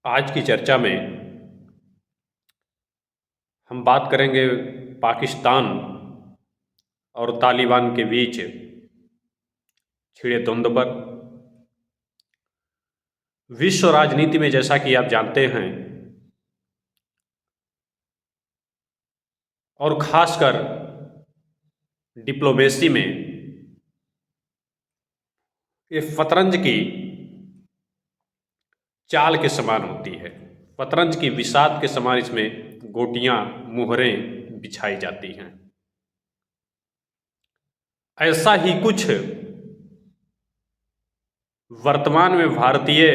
आज की चर्चा में हम बात करेंगे पाकिस्तान और तालिबान के बीच छिड़े द्वंद्व पर। विश्व राजनीति में जैसा कि आप जानते हैं और ख़ासकर डिप्लोमेसी में ये शतरंज की चाल के समान होती है। शतरंज की बिसात के समान इसमें गोटियां मुहरें बिछाई जाती हैं। ऐसा ही कुछ वर्तमान में भारतीय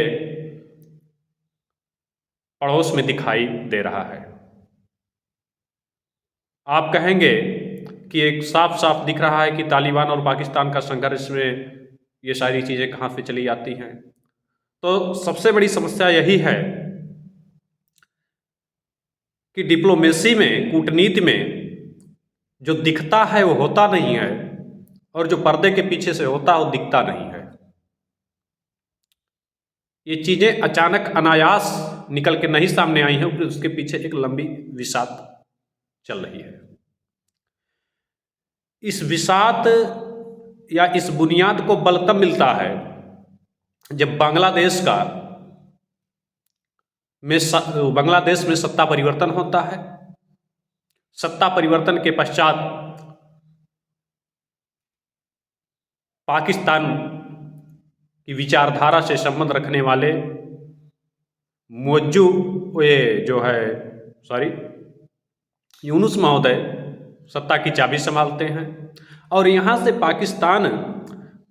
पड़ोस में दिखाई दे रहा है। आप कहेंगे कि एक साफ साफ दिख रहा है कि तालिबान और पाकिस्तान का संघर्ष में ये सारी चीज़ें कहाँ से चली आती हैं। तो सबसे बड़ी समस्या यही है कि डिप्लोमेसी में, कूटनीति में जो दिखता है वो होता नहीं है और जो पर्दे के पीछे से होता है वो दिखता नहीं है। ये चीज़ें अचानक अनायास निकल के नहीं सामने आई हैं, फिर उसके पीछे एक लंबी विसात चल रही है। इस विसात या इस बुनियाद को बल तब मिलता है जब बांग्लादेश में सत्ता परिवर्तन होता है। सत्ता परिवर्तन के पश्चात पाकिस्तान की विचारधारा से संबंध रखने वाले यूनुस महोदय सत्ता की चाबी संभालते हैं और यहाँ से पाकिस्तान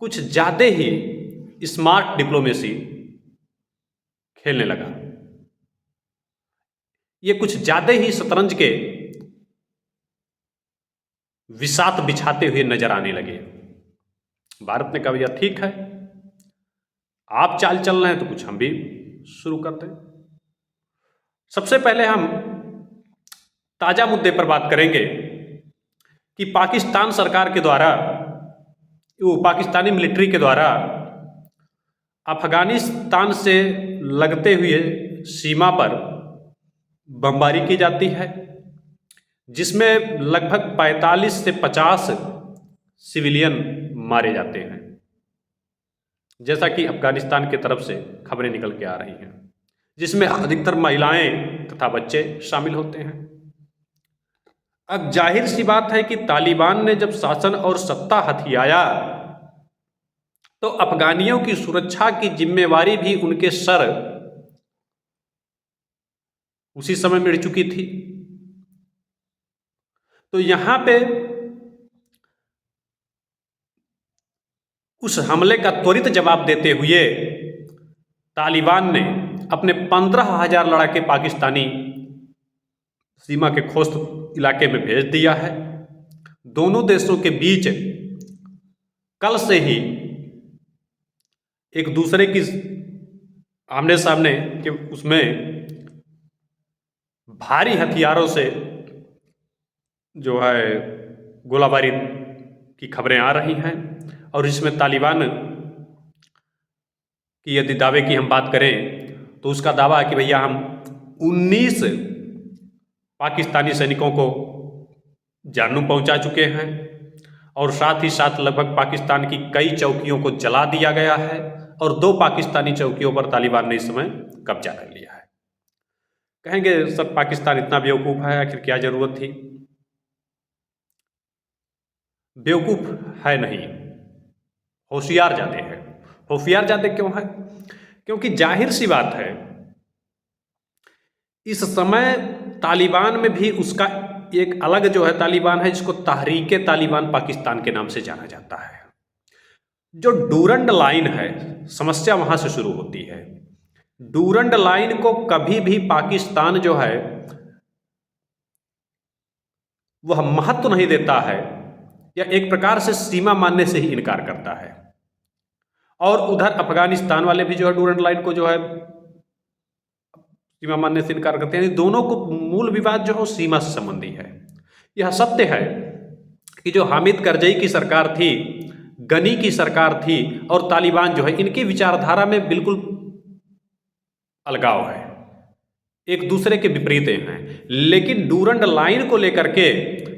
कुछ ज़्यादा ही स्मार्ट डिप्लोमेसी खेलने लगा। ये कुछ ज़्यादा ही शतरंज के विसात बिछाते हुए नजर आने लगे। भारत ने कहा भैया ठीक है, आप चाल चल रहे हैं तो कुछ हम भी शुरू करते हैं। सबसे पहले हम ताज़ा मुद्दे पर बात करेंगे कि पाकिस्तान सरकार के द्वारा, पाकिस्तानी मिलिट्री के द्वारा अफगानिस्तान से लगते हुए सीमा पर बमबारी की जाती है, जिसमें लगभग 45 से 50 सिविलियन मारे जाते हैं, जैसा कि अफगानिस्तान की तरफ से खबरें निकल के आ रही हैं, जिसमें अधिकतर महिलाएं तथा बच्चे शामिल होते हैं। अब जाहिर सी बात है कि तालिबान ने जब शासन और सत्ता हथियाया तो अफगानियों की सुरक्षा की जिम्मेवारी भी उनके सर उसी समय मिल चुकी थी। तो यहां पे उस हमले का त्वरित जवाब देते हुए तालिबान ने अपने 15,000 लड़ाके पाकिस्तानी सीमा के खोस्त इलाके में भेज दिया है। दोनों देशों के बीच कल से ही एक दूसरे की आमने सामने के उसमें भारी हथियारों से जो है गोलाबारी की खबरें आ रही हैं और इसमें तालिबान की यदि दावे की हम बात करें तो उसका दावा है कि भैया हम 19 पाकिस्तानी सैनिकों को जानू पहुंचा चुके हैं और साथ ही साथ लगभग पाकिस्तान की कई चौकियों को जला दिया गया है और 2 पाकिस्तानी चौकियों पर तालिबान ने इस समय कब्जा कर लिया है। कहेंगे सर पाकिस्तान इतना बेवकूफ़ है, आखिर क्या ज़रूरत थी? बेवकूफ़ है नहीं, होशियार ज़्यादा है। होशियार ज़्यादा क्यों है? क्योंकि जाहिर सी बात है इस समय तालिबान में भी उसका एक अलग जो है तालिबान है, जिसको तहरीके तालिबान पाकिस्तान के नाम से जाना जाता है। जो डूरंड लाइन है, समस्या वहाँ से शुरू होती है। डूरंड लाइन को कभी भी पाकिस्तान जो है वह महत्व नहीं देता है या एक प्रकार से सीमा मानने से ही इनकार करता है। और उधर अफगानिस्तान वाले भी जो है डूरंड लाइन को जो है सीमा मानने से इनकार करते हैं। दोनों को मूल विवाद जो है सीमा से संबंधी है। यह सत्य है कि जो हामिद करजई की सरकार थी, गनी की सरकार थी और तालिबान जो है, इनकी विचारधारा में बिल्कुल अलगाव है। एक दूसरे के विपरीत हैं। लेकिन डूरंड लाइन को लेकर के,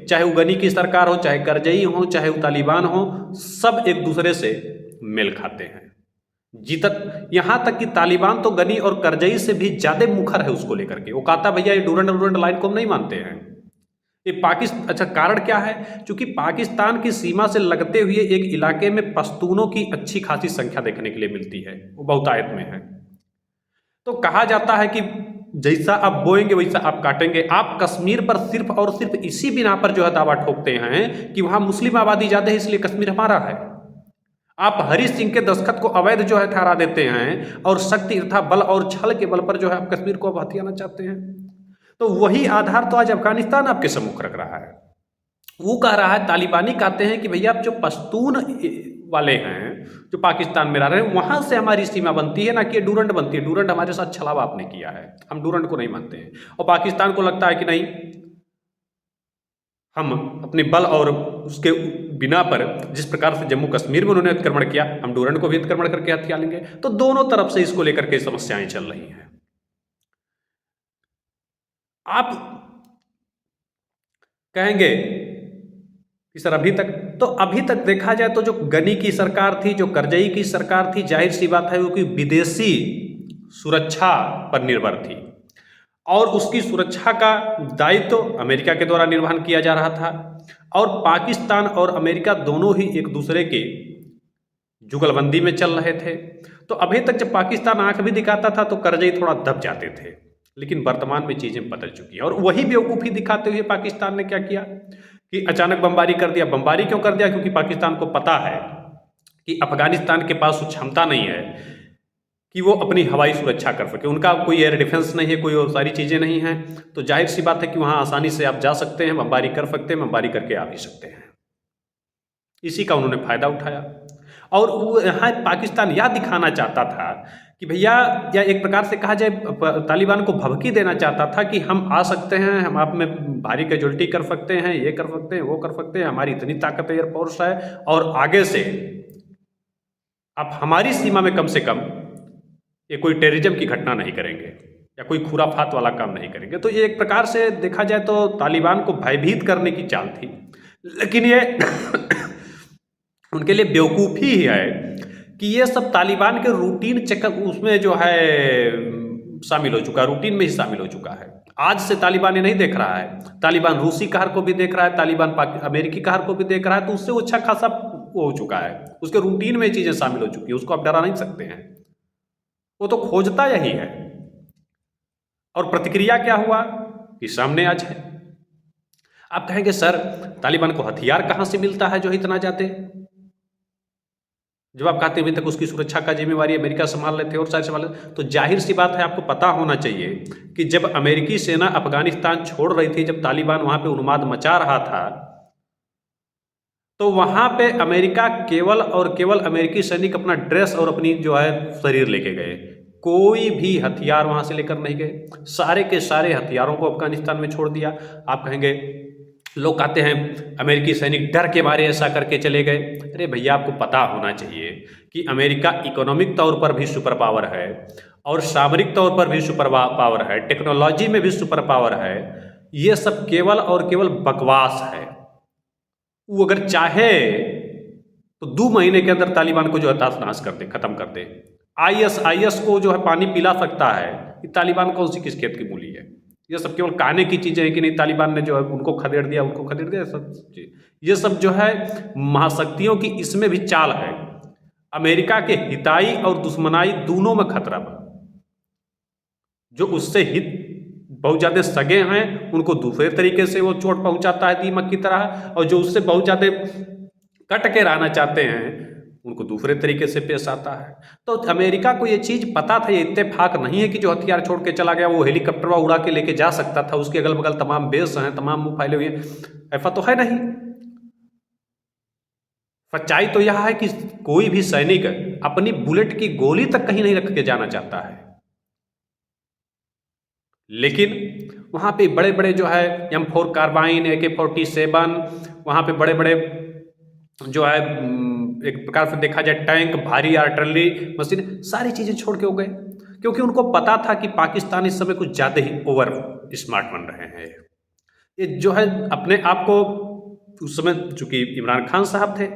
चाहे वो गनी की सरकार हो, चाहे करजई हो, चाहे वो तालिबान हो, सब एक दूसरे से मेल खाते हैं। यहां तक कि तालिबान तो गनी और करजई से भी ज्यादा मुखर है उसको लेकर के। वो कहता भैया ये डूरंड लाइन को हम नहीं मानते हैं। ये पाकिस्तान, अच्छा कारण क्या है? क्योंकि पाकिस्तान की सीमा से लगते हुए एक इलाके में पश्तूनों की अच्छी खासी संख्या देखने के लिए मिलती है, वो बहुतायत में है। तो कहा जाता है कि जैसा आप बोएंगे वैसा आप काटेंगे। आप कश्मीर पर सिर्फ और सिर्फ इसी बिना पर जो है दावा ठोकते हैं कि वहां मुस्लिम आबादी ज्यादा है इसलिए कश्मीर हमारा है। आप हरि सिंह के दस्तखत को अवैध जो है ठहरा देते हैं और शक्ति तथा बल और छल के बल पर जो है आप कश्मीर को अब हथियाना चाहते हैं। तो वही आधार तो आज अफगानिस्तान आपके सम्मुख रख रहा है। वो कह रहा है, तालिबानी कहते हैं कि भैया आप जो पश्तून वाले हैं जो पाकिस्तान में रह रहे हैं वहां से हमारी सीमा बनती है, ना कि डूरंड बनती है। डूरंड हमारे साथ छलावा आपने किया है, हम डूरंड को नहीं मानते हैं। और पाकिस्तान को लगता है कि नहीं, हम अपने बल और उसके बिना पर जिस प्रकार से जम्मू कश्मीर में उन्होंने अतिक्रमण किया, हम डूरंड को भी अतिक्रमण करके हथिया लेंगे। तो दोनों तरफ से इसको लेकर के समस्याएं चल रही हैं। आप कहेंगे कि सर अभी तक देखा जाए तो जो गनी की सरकार थी, जो करजई की सरकार थी, जाहिर सी बात है वो कि विदेशी सुरक्षा पर निर्भर थी और उसकी सुरक्षा का दायित्व तो अमेरिका के द्वारा निर्वहन किया जा रहा था। और पाकिस्तान और अमेरिका दोनों ही एक दूसरे के जुगलबंदी में चल रहे थे। तो अभी तक जब पाकिस्तान आंख भी दिखाता था तो करजई थोड़ा दब जाते थे, लेकिन वर्तमान में चीजें बदल चुकी हैं। और वही बेवकूफ़ी दिखाते हुए पाकिस्तान ने क्या किया कि अचानक बमबारी कर दिया। बमबारी क्यों कर दिया? क्योंकि पाकिस्तान को पता है कि अफगानिस्तान के पास वो क्षमता नहीं है कि वो अपनी हवाई सुरक्षा कर सके। उनका कोई एयर डिफेंस नहीं है, कोई और सारी चीज़ें नहीं हैं। तो जाहिर सी बात है कि वहाँ आसानी से आप जा सकते हैं, बमबारी कर सकते हैं, बमबारी करके आ भी सकते हैं। इसी का उन्होंने फ़ायदा उठाया। और वो यहाँ पाकिस्तान यह दिखाना चाहता था कि भैया, या एक प्रकार से कहा जाए तालिबान को भभकी देना चाहता था कि हम आ सकते हैं, हम आप में भारी कैजुअल्टी कर सकते हैं, ये कर सकते हैं, वो कर सकते हैं, हमारी इतनी ताकत एयरफोर्स है और आगे से आप हमारी सीमा में कम से कम ये कोई टेररिज्म की घटना नहीं करेंगे या कोई खुराफात वाला काम नहीं करेंगे। तो ये एक प्रकार से देखा जाए तो तालिबान को भयभीत करने की चाल थी। लेकिन ये उनके लिए बेवकूफ़ी ही है कि ये सब तालिबान के रूटीन चेकअप उसमें जो है शामिल हो चुका है, रूटीन में ही शामिल हो चुका है। आज से तालिबान ये नहीं देख रहा है, तालिबान रूसी कहर को भी देख रहा है, तालिबान अमेरिकी कहर को भी देख रहा है। तो उससे अच्छा खासा हो चुका है, उसके रूटीन में चीज़ें शामिल हो चुकी है, उसको आप डरा नहीं सकते हैं। वो तो खोजता यही है। और प्रतिक्रिया क्या हुआ कि सामने आज है। आप कहेंगे सर तालिबान को हथियार कहाँ से मिलता है जो इतना जाते? जब आप कहते हैं अभी तक उसकी सुरक्षा का जिम्मेवारी अमेरिका संभाल रहे थे और सारे संभाल रहे, तो जाहिर सी बात है आपको पता होना चाहिए कि जब अमेरिकी सेना अफगानिस्तान छोड़ रही थी, जब तालिबान वहां पे उन्माद मचा रहा था, तो वहां पे अमेरिका केवल और केवल अमेरिकी सैनिक अपना ड्रेस और अपनी जो है शरीर लेके गए, कोई भी हथियार वहां से लेकर नहीं गए। सारे के सारे हथियारों को अफगानिस्तान में छोड़ दिया। आप कहेंगे, लोग कहते हैं अमेरिकी सैनिक डर के मारे ऐसा करके चले गए। अरे भैया, आपको पता होना चाहिए कि अमेरिका इकोनॉमिक तौर पर भी सुपर पावर है और सामरिक तौर पर भी सुपर पावर है, टेक्नोलॉजी में भी सुपर पावर है। ये सब केवल और केवल बकवास है। वो अगर चाहे तो 2 महीने के अंदर तालिबान को जो है ताश-नहाश कर दे, खत्म कर दे। आईएस को जो है पानी पिला सकता है। कि तालिबान कौन सी किस खेत की मूली है? ये सब केवल कहने की चीज़ें हैं कि नहीं तालिबान ने जो है उनको खदेड़ दिया, उनको खदेड़ दिया, सब ये सब जो है महाशक्तियों की इसमें भी चाल है। अमेरिका के हिताई और दुश्मनाई दोनों में खतरा बा। जो उससे हित बहुत ज़्यादा सगे हैं उनको दूसरे तरीके से वो चोट पहुंचाता है दीमक की तरह, और जो उससे बहुत ज़्यादा कट के रहना चाहते हैं उनको दूसरे तरीके से पेश आता है। तो अमेरिका को ये चीज़ पता था, ये इत्तेफाक नहीं है कि जो हथियार छोड़ के चला गया वो हेलीकॉप्टर उड़ा के लेके जा सकता था। उसके अगल बगल तमाम बेस हैं, तमाम मुँह फैले हुए, ऐसा तो है नहीं। सच्चाई तो यह है कि कोई भी सैनिक अपनी बुलेट की गोली तक कहीं नहीं रख के जाना चाहता है। लेकिन वहाँ पे बड़े बड़े जो है M4 कार्बाइन, AK-47, वहाँ पे बड़े बड़े जो है एक प्रकार से देखा जाए टैंक, भारी आर्टिलरी मशीन, सारी चीज़ें छोड़ के हो गए। क्योंकि उनको पता था कि पाकिस्तान इस समय कुछ ज़्यादा ही ओवर स्मार्ट बन रहे हैं। ये जो है अपने आप को, उस समय चूंकि इमरान खान साहब थे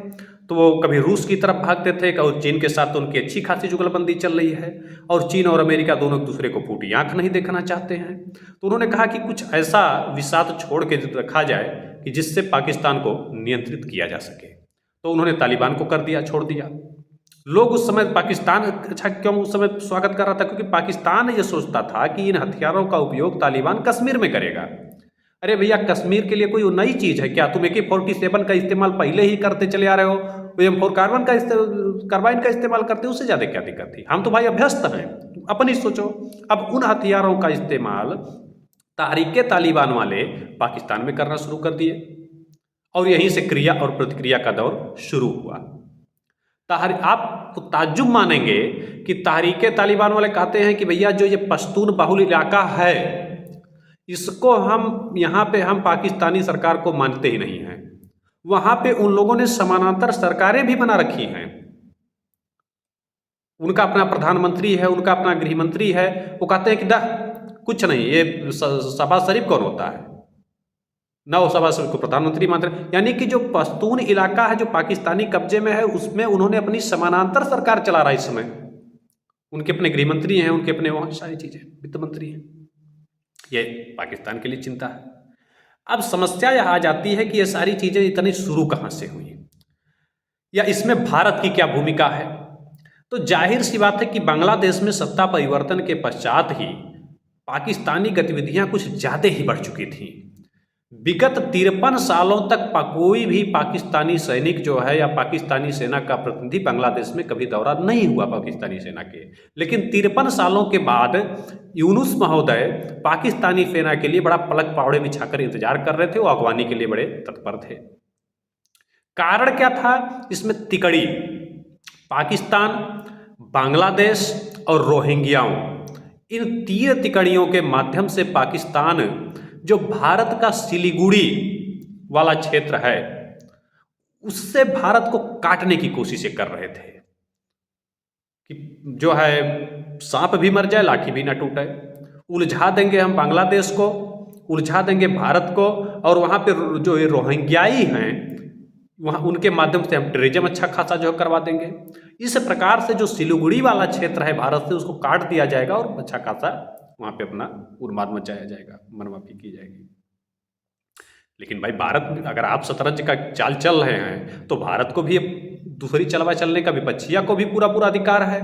तो वो कभी रूस की तरफ भागते थे और चीन के साथ तो उनकी अच्छी खासी जुगलबंदी चल रही है और चीन और अमेरिका दोनों एक दूसरे को फूटी आंख नहीं देखना चाहते हैं। तो उन्होंने कहा कि कुछ ऐसा विसात छोड़ के रखा जाए कि जिससे पाकिस्तान को नियंत्रित किया जा सके। तो उन्होंने तालिबान को कर दिया, छोड़ दिया। लोग उस समय पाकिस्तान अच्छा क्यों उस समय स्वागत कर रहा था, क्योंकि पाकिस्तान ये सोचता था कि इन हथियारों का उपयोग तालिबान कश्मीर में करेगा। अरे भैया, कश्मीर के लिए कोई नई चीज़ है क्या? तुम AK-47 का इस्तेमाल पहले ही करते चले आ रहे हो, M4 कार्बाइन का इस्तेमाल करते, उससे ज़्यादा क्या दिक्कत थी? हम तो भाई अभ्यस्त हैं, अपनी सोचो। अब उन हथियारों का इस्तेमाल तहरीके तालिबान वाले पाकिस्तान में करना शुरू कर दिए और यहीं से क्रिया और प्रतिक्रिया का दौर शुरू हुआ। आप ताज्जुब मानेंगे कि तहरीके तालिबान वाले कहते हैं कि भैया जो ये पश्तून बाहुल इलाका है, इसको हम यहाँ पे हम पाकिस्तानी सरकार को मानते ही नहीं हैं। वहाँ पे उन लोगों ने समानांतर सरकारें भी बना रखी हैं। उनका अपना प्रधानमंत्री है, उनका अपना गृह मंत्री है। वो कहते हैं कि कुछ नहीं, ये शहबाज शरीफ कौन होता है ना, वो शहबाज शरीफ को प्रधानमंत्री मानते हैं। यानी कि जो पश्तून इलाका है जो पाकिस्तानी कब्जे में है, उसमें उन्होंने अपनी समानांतर सरकार चला रहा है इस समय। उनके अपने गृह मंत्री हैं, उनके अपने वहाँ सारी चीज़ें, वित्त मंत्री हैं। ये पाकिस्तान के लिए चिंता है। अब समस्या यह आ जाती है कि ये सारी चीज़ें इतनी शुरू कहाँ से हुई या इसमें भारत की क्या भूमिका है। तो जाहिर सी बात है कि बांग्लादेश में सत्ता परिवर्तन के पश्चात ही पाकिस्तानी गतिविधियां कुछ ज़्यादा ही बढ़ चुकी थीं। विगत 53 सालों तक कोई भी पाकिस्तानी सैनिक जो है या पाकिस्तानी सेना का प्रतिनिधि बांग्लादेश में कभी दौरा नहीं हुआ पाकिस्तानी सेना के। लेकिन 53 सालों के बाद यूनुस महोदय पाकिस्तानी सेना के लिए बड़ा पलक पावड़े बिछाकर इंतजार कर रहे थे, वो अगवानी के लिए बड़े तत्पर थे। कारण क्या था इसमें? तिकड़ी, पाकिस्तान, बांग्लादेश और रोहिंग्याओं, इन 3 तिकड़ियों के माध्यम से पाकिस्तान जो भारत का सिलीगुड़ी वाला क्षेत्र है उससे भारत को काटने की कोशिशें कर रहे थे कि जो है सांप भी मर जाए लाठी भी ना टूटे। उलझा देंगे हम बांग्लादेश को, उलझा देंगे भारत को, और वहाँ पे जो ये रोहिंग्याई हैं वहाँ उनके माध्यम से हम टूरिज्म अच्छा खासा जो करवा देंगे। इस प्रकार से जो सिलीगुड़ी वाला क्षेत्र है भारत से, उसको काट दिया जाएगा और अच्छा खासा वहाँ पे अपना उन्माद मचाया जाएगा, मनमाफी की जाएगी। लेकिन भाई भारत, अगर आप शतरंज का चाल चल रहे हैं तो भारत को भी दूसरी चलवा चलने का, विपक्षिया को भी पूरा पूरा अधिकार है।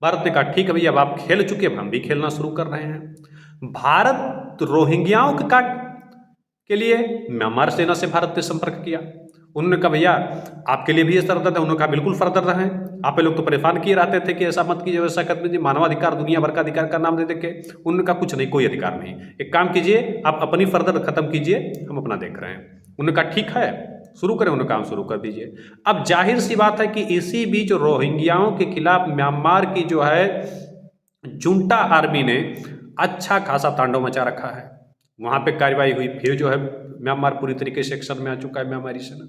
भारत ने कहा ठीक है भैया, अब आप खेल चुके, अब हम भी खेलना शुरू कर रहे हैं। भारत रोहिंग्याओं के लिए म्यांमार सेना से भारत ने संपर्क किया। उन्होंने कहा भैया आपके लिए भी ये सरदर्द है। उन्होंने कहा बिल्कुल सरदर्द है, आप लोग तो परेशान किए रहते थे कि ऐसा मत कीजिए वैसा कर दीजिए, मानवाधिकार दुनिया भर का अधिकार का नाम दे दे के। उन्होंने कहा कुछ नहीं, कोई अधिकार नहीं, एक काम कीजिए आप अपनी फर्दर्द खत्म कीजिए, हम अपना देख रहे हैं। उन्होंने कहा ठीक है शुरू करें, उन्होंने काम शुरू कर दीजिए। अब जाहिर सी बात है कि इसी बीच रोहिंग्याओं के खिलाफ म्यांमार की जो है जुंटा आर्मी ने अच्छा खासा तांडव मचा रखा है। वहाँ पे कार्रवाई हुई, फिर जो है म्यांमार पूरी तरीके से एक्शन में आ चुका है, म्यांमारी सेना।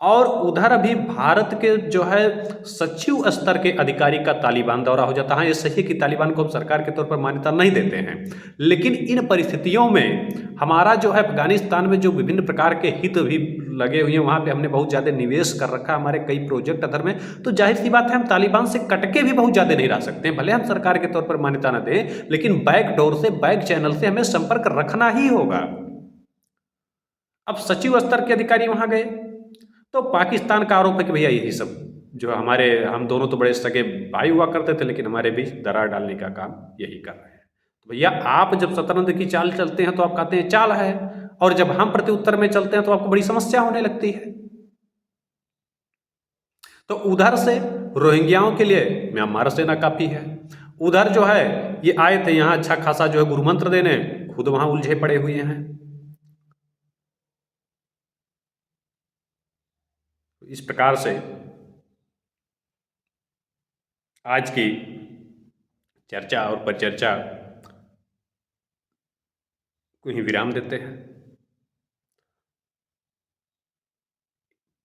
और उधर अभी भारत के जो है सचिव स्तर के अधिकारी का तालिबान दौरा हो जाता है। ये सही है कि तालिबान को हम सरकार के तौर पर मान्यता नहीं देते हैं, लेकिन इन परिस्थितियों में हमारा जो है अफगानिस्तान में जो विभिन्न प्रकार के हित भी लगे हुए हैं, वहाँ पे हमने बहुत ज़्यादा निवेश कर रखा है, हमारे कई प्रोजेक्ट अदर में, तो जाहिर सी बात है हम तालिबान से कटके भी बहुत ज़्यादा नहीं रह सकते हैं। भले हम सरकार के तौर पर मान्यता न दें, लेकिन बैक डोर से, बैक चैनल से हमें संपर्क रखना ही होगा। अब सचिव स्तर के अधिकारी वहाँ गए तो पाकिस्तान का आरोप है कि भैया यही सब जो हम दोनों तो बड़े सगे भाई हुआ करते थे, लेकिन हमारे बीच दरार डालने का काम यही कर रहे हैं। तो भैया आप जब शतरंज की चाल चलते हैं तो आप कहते हैं चाल है, और जब हम प्रत्युत्तर में चलते हैं तो आपको बड़ी समस्या होने लगती है। तो उधर से रोहिंग्याओं के लिए म्यांमार सेना काफी है। उधर जो है ये आए थे यहाँ अच्छा खासा जो है गुरुमंत्र देने, खुद वहां उलझे पड़े हुए हैं। इस प्रकार से आज की चर्चा और परिचर्चा को ही विराम देते हैं।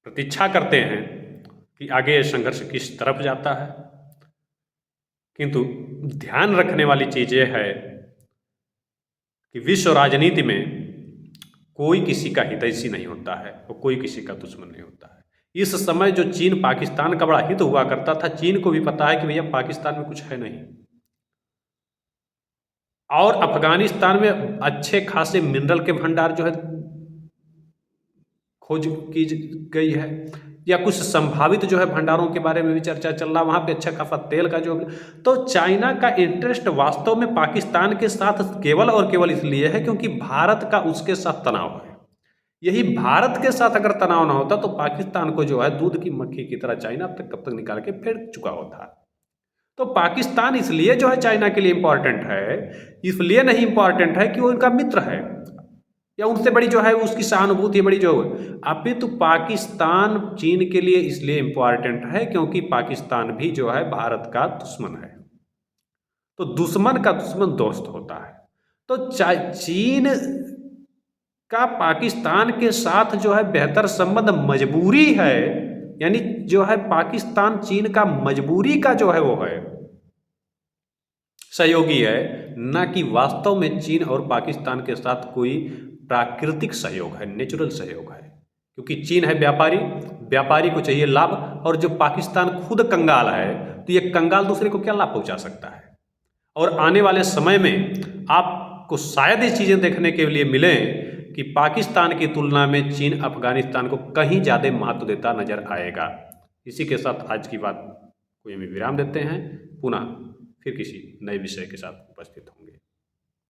प्रतीक्षा करते हैं कि आगे संघर्ष किस तरफ जाता है, किंतु ध्यान रखने वाली चीज़ ये है कि विश्व राजनीति में कोई किसी का हितैषी नहीं होता है और कोई किसी का दुश्मन नहीं होता है। इस समय जो चीन पाकिस्तान का बड़ा हित हुआ करता था, चीन को भी पता है कि भैया पाकिस्तान में कुछ है नहीं, और अफगानिस्तान में अच्छे खासे मिनरल के भंडार जो है खोज की गई है, या कुछ संभावित जो है भंडारों के बारे में भी चर्चा चल रहा, वहाँ पे अच्छा खासा तेल का जो, तो चाइना का इंटरेस्ट वास्तव में पाकिस्तान के साथ केवल और केवल इसलिए है क्योंकि भारत का उसके साथ तनाव है। यही भारत के साथ अगर तनाव ना होता तो पाकिस्तान को जो है दूध की मक्खी की तरह चाइना अब तक कब तक निकाल के फेंक चुका होता। तो पाकिस्तान इसलिए जो है चाइना के लिए इंपॉर्टेंट है, इसलिए नहीं इंपॉर्टेंट है कि वो उनका मित्र है या उनसे बड़ी जो है उसकी सहानुभूति बड़ी जो है, अभी तो पाकिस्तान चीन के लिए इसलिए इंपॉर्टेंट है क्योंकि पाकिस्तान भी जो है भारत का दुश्मन है। तो दुश्मन का दुश्मन दोस्त होता है। तो चीन का पाकिस्तान के साथ जो है बेहतर संबंध मजबूरी है, यानी जो है पाकिस्तान चीन का मजबूरी का जो है वो है सहयोगी है, ना कि वास्तव में चीन और पाकिस्तान के साथ कोई प्राकृतिक सहयोग है, नेचुरल सहयोग है। क्योंकि चीन है व्यापारी, व्यापारी को चाहिए लाभ, और जो पाकिस्तान खुद कंगाल है तो ये कंगाल दूसरे को क्या लाभ पहुंचा सकता है। और आने वाले समय में आपको शायद ये चीज़ें देखने के लिए मिलें कि पाकिस्तान की तुलना में चीन अफगानिस्तान को कहीं ज़्यादा महत्व देता नजर आएगा। इसी के साथ आज की बात को यहीं विराम देते हैं, पुनः फिर किसी नए विषय के साथ उपस्थित हों।